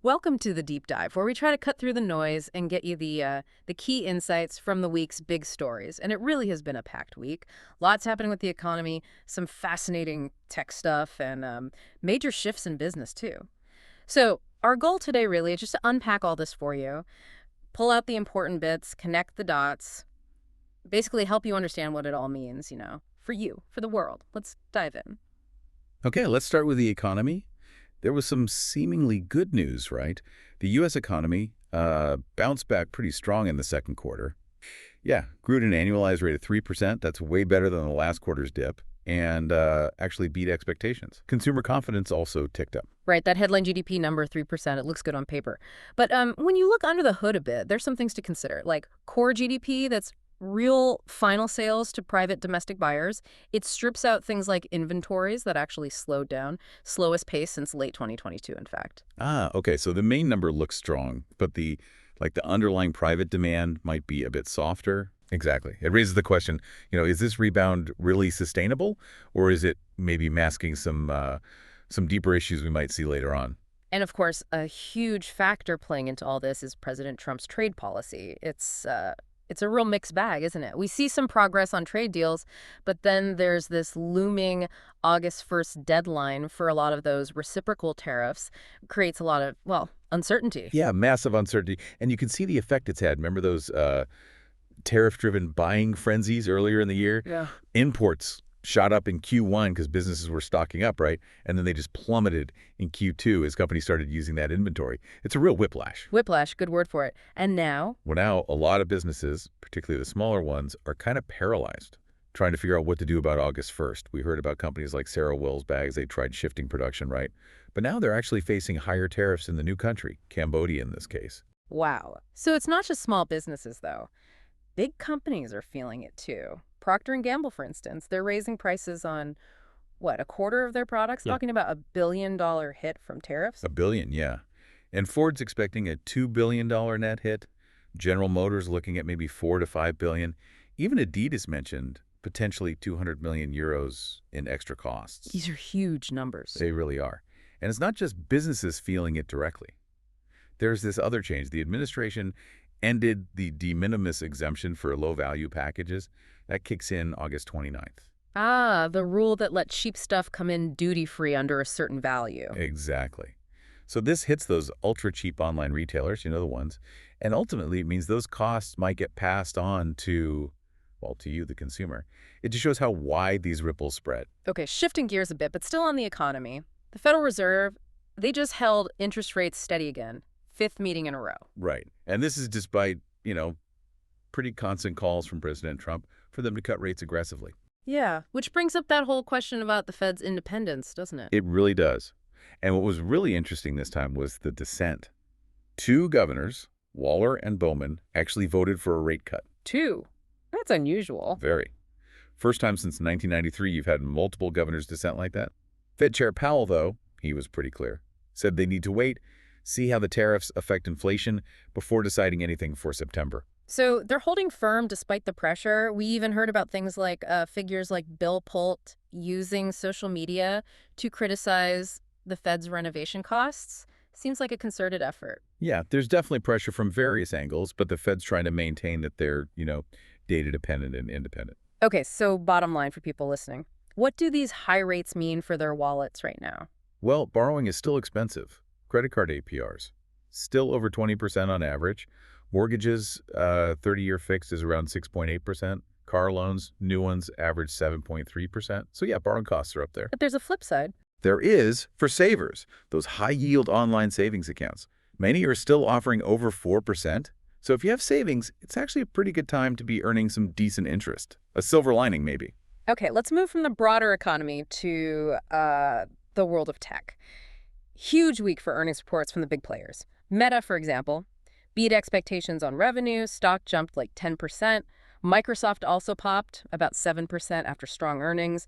Welcome to the deep dive, where we try to cut through the noise and get you the key insights from the week's big stories. And it really has been a packed week. Lots happening with the economy, some fascinating tech stuff, and major shifts in business too. So our goal today really is just to unpack all this for you, pull out the important bits, connect the dots, basically help you understand what it all means. For you, for the world. Let's dive in. Okay, let's start with the economy. There was some seemingly good news, right? The U.S. economy bounced back pretty strong in the second quarter. Yeah, grew at an annualized rate of 3%. That's way better than the last quarter's dip and actually beat expectations. Consumer confidence also ticked up. Right, that headline GDP number, 3%, it looks good on paper. But when you look under the hood a bit, there's some things to consider, like core GDP, that's real final sales to private domestic buyers. It strips out things like inventories that actually slowed down, slowest pace since late 2022, in fact. Okay, so the main number looks strong, but the underlying private demand might be a bit softer. Exactly. It raises the question, is this rebound really sustainable, or is it maybe masking some deeper issues we might see later on? And of course, a huge factor playing into all this is President Trump's trade policy. It's a real mixed bag, isn't it? We see some progress on trade deals, but then there's this looming August 1st deadline for a lot of those reciprocal tariffs. Creates a lot of, well, uncertainty. Yeah, massive uncertainty. And you can see the effect it's had. Remember those tariff-driven buying frenzies earlier in the year? Yeah. Imports shot up in Q1 because businesses were stocking up, right? And then they just plummeted in Q2 as companies started using that inventory. It's a real whiplash. Whiplash, good word for it. And now? Well, now a lot of businesses, particularly the smaller ones, are kind of paralyzed, trying to figure out what to do about August 1st. We heard about companies like Sarah Wills Bags. They tried shifting production, right? But now they're actually facing higher tariffs in the new country, Cambodia in this case. Wow. So it's not just small businesses, though. Big companies are feeling it, too. Procter and Gamble, for instance, they're raising prices on, what, a quarter of their products? Yeah. Talking about $1 billion hit from tariffs? $1 billion, yeah. And Ford's expecting a $2 billion net hit. General Motors looking at maybe 4 to 5 billion. Even Adidas mentioned potentially 200 million euros in extra costs. These are huge numbers. They really are. And it's not just businesses feeling it directly. There's this other change. The administration ended the de minimis exemption for low-value packages. That kicks in August 29th. Ah, the rule that let cheap stuff come in duty-free under a certain value. Exactly. So this hits those ultra-cheap online retailers, the ones, and ultimately it means those costs might get passed on to, well, to you, the consumer. It just shows how wide these ripples spread. Okay, shifting gears a bit, but still on the economy. The Federal Reserve, they just held interest rates steady again. Fifth meeting in a row. Right. And this is despite, pretty constant calls from President Trump for them to cut rates aggressively. Yeah, which brings up that whole question about the Fed's independence, doesn't it? It really does. And what was really interesting this time was the dissent. Two governors, Waller and Bowman, actually voted for a rate cut. Two. That's unusual. Very. First time since 1993 you've had multiple governors dissent like that. Fed Chair Powell, though, he was pretty clear, said they need to wait, see how the tariffs affect inflation before deciding anything for September. So they're holding firm despite the pressure. We even heard about things like figures like Bill Pulte using social media to criticize the Fed's renovation costs. Seems like a concerted effort. Yeah, there's definitely pressure from various angles, but the Fed's trying to maintain that they're, data dependent and independent. Okay, so bottom line for people listening. What do these high rates mean for their wallets right now? Well, borrowing is still expensive. Credit card APRs, still over 20% on average. Mortgages, 30-year fixed is around 6.8%. Car loans, new ones, average 7.3%. So yeah, borrowing costs are up there. But there's a flip side. There is for savers, those high-yield online savings accounts. Many are still offering over 4%. So if you have savings, it's actually a pretty good time to be earning some decent interest. A silver lining, maybe. Okay, let's move from the broader economy to the world of tech. Huge week for earnings reports from the big players. Meta, for example, beat expectations on revenue. Stock jumped like 10%. Microsoft also popped about 7% after strong earnings.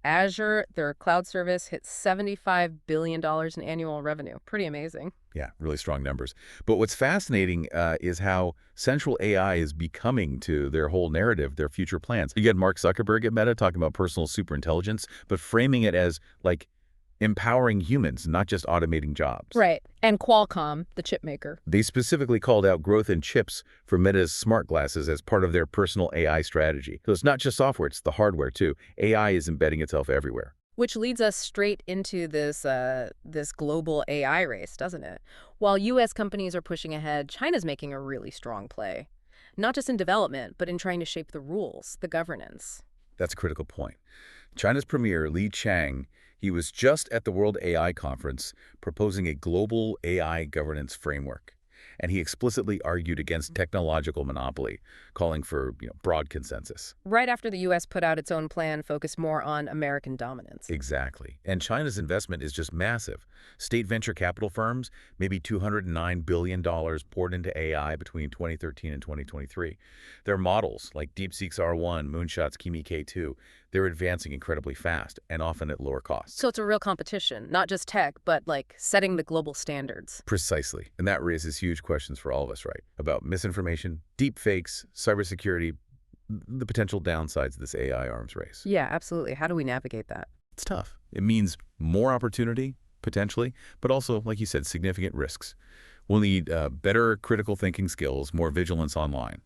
Azure, their cloud service, hit $75 billion in annual revenue. Pretty amazing. Yeah, really strong numbers. But what's fascinating is how central AI is becoming to their whole narrative, their future plans. You get Mark Zuckerberg at Meta talking about personal superintelligence, but framing it as like empowering humans, not just automating jobs. Right. And Qualcomm, the chip maker. They specifically called out growth in chips for Meta's smart glasses as part of their personal AI strategy. So it's not just software, it's the hardware too. AI is embedding itself everywhere. Which leads us straight into this global AI race, doesn't it? While U.S. companies are pushing ahead, China's making a really strong play. Not just in development, but in trying to shape the rules, the governance. That's a critical point. China's premier, Li Chang, he was just at the World AI Conference proposing a global AI governance framework. And he explicitly argued against technological monopoly, calling for broad consensus. Right after the U.S. put out its own plan focused more on American dominance. Exactly. And China's investment is just massive. State venture capital firms, maybe $209 billion poured into AI between 2013 and 2023. Their models, like DeepSeek's R1, Moonshot's Kimi K2, they're advancing incredibly fast and often at lower costs. So it's a real competition, not just tech, but like setting the global standards. Precisely. And that raises huge questions for all of us, right? About misinformation, deep fakes, cybersecurity, the potential downsides of this AI arms race. Yeah, absolutely. How do we navigate that? It's tough. It means more opportunity, potentially, but also, like you said, significant risks. We'll need better critical thinking skills, more vigilance online.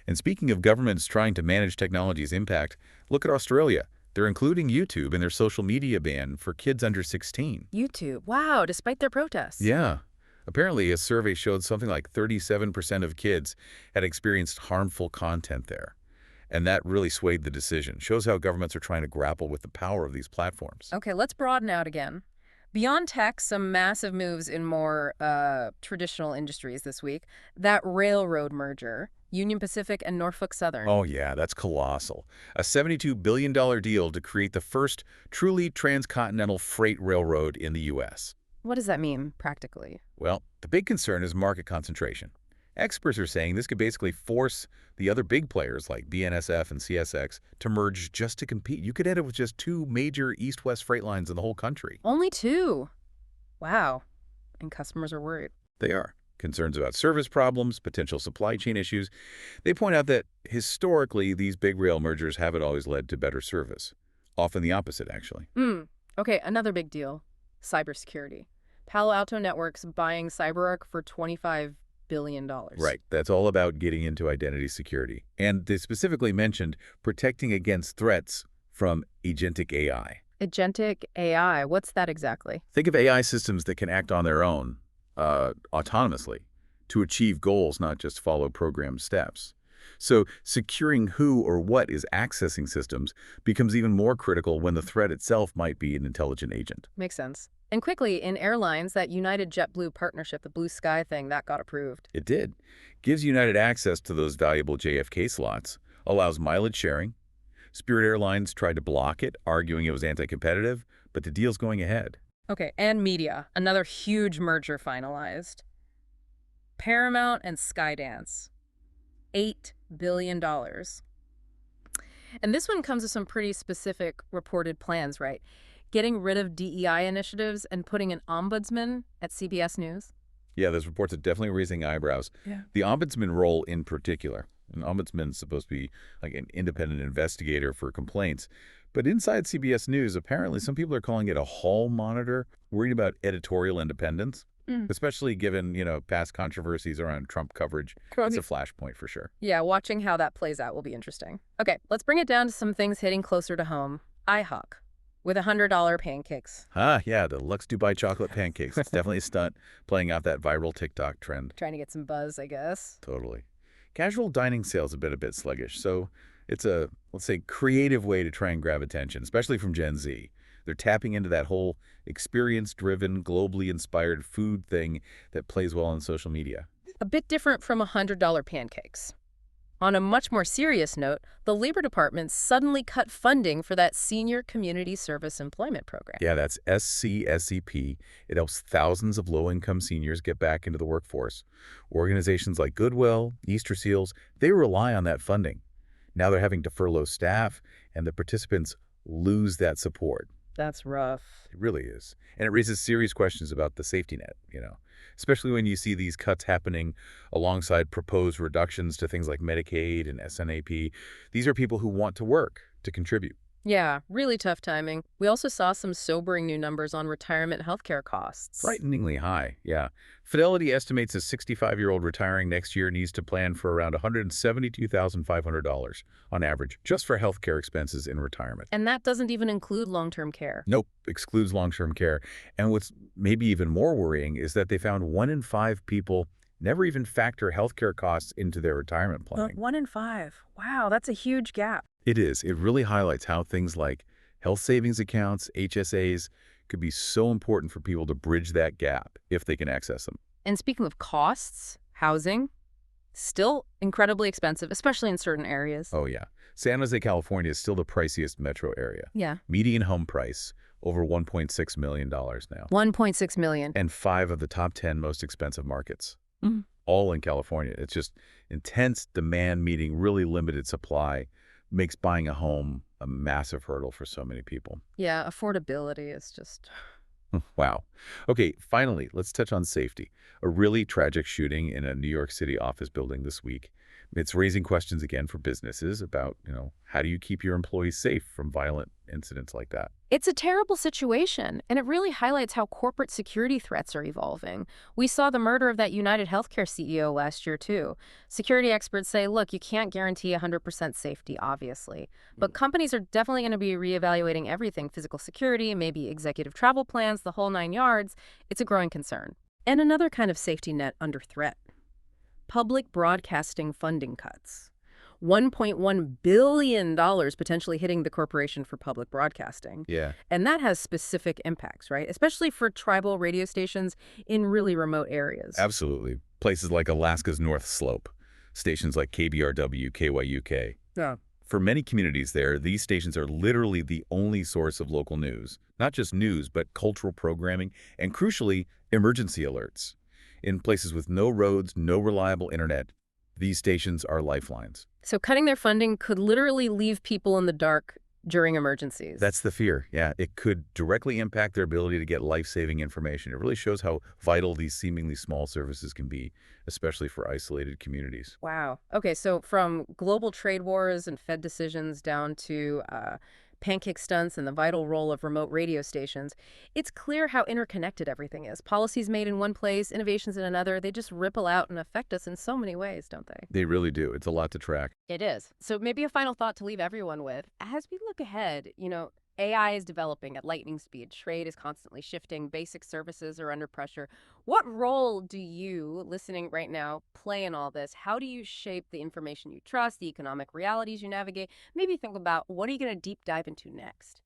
And speaking of governments trying to manage technology's impact, look at Australia. They're including YouTube in their social media ban for kids under 16. YouTube. Wow, despite their protests. Yeah. Apparently, a survey showed something like 37% of kids had experienced harmful content there. And that really swayed the decision. Shows how governments are trying to grapple with the power of these platforms. Okay, let's broaden out again. Beyond tech, some massive moves in more traditional industries this week. That railroad merger, Union Pacific and Norfolk Southern. Oh yeah, that's colossal. A $72 billion deal to create the first truly transcontinental freight railroad in the U.S. What does that mean, practically? Well, the big concern is market concentration. Experts are saying this could basically force the other big players like BNSF and CSX to merge just to compete. You could end up with just two major east-west freight lines in the whole country. Only two? Wow. And customers are worried. They are. Concerns about service problems, potential supply chain issues. They point out that historically, these big rail mergers haven't always led to better service. Often the opposite, actually. Okay, another big deal. Cybersecurity. Palo Alto Networks buying CyberArk for $25 billion. Right. That's all about getting into identity security. And they specifically mentioned protecting against threats from agentic AI. Agentic AI, what's that exactly? Think of AI systems that can act on their own, autonomously, to achieve goals, not just follow programmed steps. So securing who or what is accessing systems becomes even more critical when the threat itself might be an intelligent agent. Makes sense. And quickly, in airlines, that United JetBlue partnership, the Blue Sky thing, that got approved. It did. Gives United access to those valuable JFK slots, allows mileage sharing. Spirit Airlines tried to block it, arguing it was anti-competitive, but the deal's going ahead. Okay, and media. Another huge merger finalized. Paramount and Skydance. $8 billion. And this one comes with some pretty specific reported plans, right? Getting rid of DEI initiatives and putting an ombudsman at CBS News. Yeah, those reports are definitely raising eyebrows. Yeah. The ombudsman role in particular. An ombudsman is supposed to be like an independent investigator for complaints. But inside CBS News, apparently some people are calling it a hall monitor, worried about editorial independence, especially given, past controversies around Trump coverage. It's a flashpoint for sure. Yeah, watching how that plays out will be interesting. Okay, let's bring it down to some things hitting closer to home. IHOP with $100 pancakes. Yeah, the Lux Dubai chocolate pancakes. It's definitely a stunt, playing out that viral TikTok trend. Trying to get some buzz, I guess. Totally. Casual dining sales have been a bit sluggish, so it's a, let's say, creative way to try and grab attention, especially from Gen Z. They're tapping into that whole experience-driven, globally inspired food thing that plays well on social media. A bit different from $100 pancakes. On a much more serious note, the Labor Department suddenly cut funding for that Senior Community Service Employment Program. Yeah, that's SCSEP. It helps thousands of low-income seniors get back into the workforce. Organizations like Goodwill, Easter Seals, they rely on that funding. Now they're having to furlough staff, and the participants lose that support. That's rough. It really is. And it raises serious questions about the safety net, especially when you see these cuts happening alongside proposed reductions to things like Medicaid and SNAP. These are people who want to work, to contribute. Yeah, really tough timing. We also saw some sobering new numbers on retirement healthcare costs. Frighteningly high, yeah. Fidelity estimates a 65-year-old retiring next year needs to plan for around $172,500 on average, just for healthcare expenses in retirement. And that doesn't even include long-term care. Nope, excludes long-term care. And what's maybe even more worrying is that they found 1 in 5 people never even factor healthcare costs into their retirement planning. 1 in 5. Wow, that's a huge gap. It is. It really highlights how things like health savings accounts, HSAs, could be so important for people to bridge that gap if they can access them. And speaking of costs, housing, still incredibly expensive, especially in certain areas. Oh, yeah. San Jose, California is still the priciest metro area. Yeah. Median home price, over $1.6 million now. 1.6 million. And 5 of the top 10 most expensive markets, Mhm. all in California. It's just intense demand meeting really limited supply makes buying a home a massive hurdle for so many people. Yeah, affordability is just... Wow. Okay, finally, let's touch on safety. A really tragic shooting in a New York City office building this week. It's raising questions again for businesses about, how do you keep your employees safe from violent incidents like that? It's a terrible situation, and it really highlights how corporate security threats are evolving. We saw the murder of that United Healthcare CEO last year, too. Security experts say, look, you can't guarantee 100% safety, obviously. But companies are definitely going to be reevaluating everything: physical security, maybe executive travel plans, the whole 9 yards. It's a growing concern. And another kind of safety net under threat: public broadcasting funding cuts. $1.1 billion potentially hitting the Corporation for Public Broadcasting. Yeah, And that has specific impacts, right? Especially for tribal radio stations in really remote areas. absolutely. Places like Alaska's North Slope, stations like KBRW, KYUK. Yeah. For many communities there, these stations are literally the only source of local news. Not just news, but cultural programming and, crucially, emergency alerts. In places with no roads, no reliable internet, these stations are lifelines. So cutting their funding could literally leave people in the dark during emergencies. That's the fear. Yeah, it could directly impact their ability to get life-saving information. It really shows how vital these seemingly small services can be, especially for isolated communities. Wow. Okay, so from global trade wars and Fed decisions down to pancake stunts and the vital role of remote radio stations, it's clear how interconnected everything is. Policies made in one place, innovations in another, they just ripple out and affect us in so many ways, don't they? They really do. It's a lot to track. It is. So maybe a final thought to leave everyone with. As we look ahead, AI is developing at lightning speed. Trade is constantly shifting. Basic services are under pressure. What role do you, listening right now, play in all this? How do you shape the information you trust, the economic realities you navigate? Maybe think about, what are you going to deep dive into next?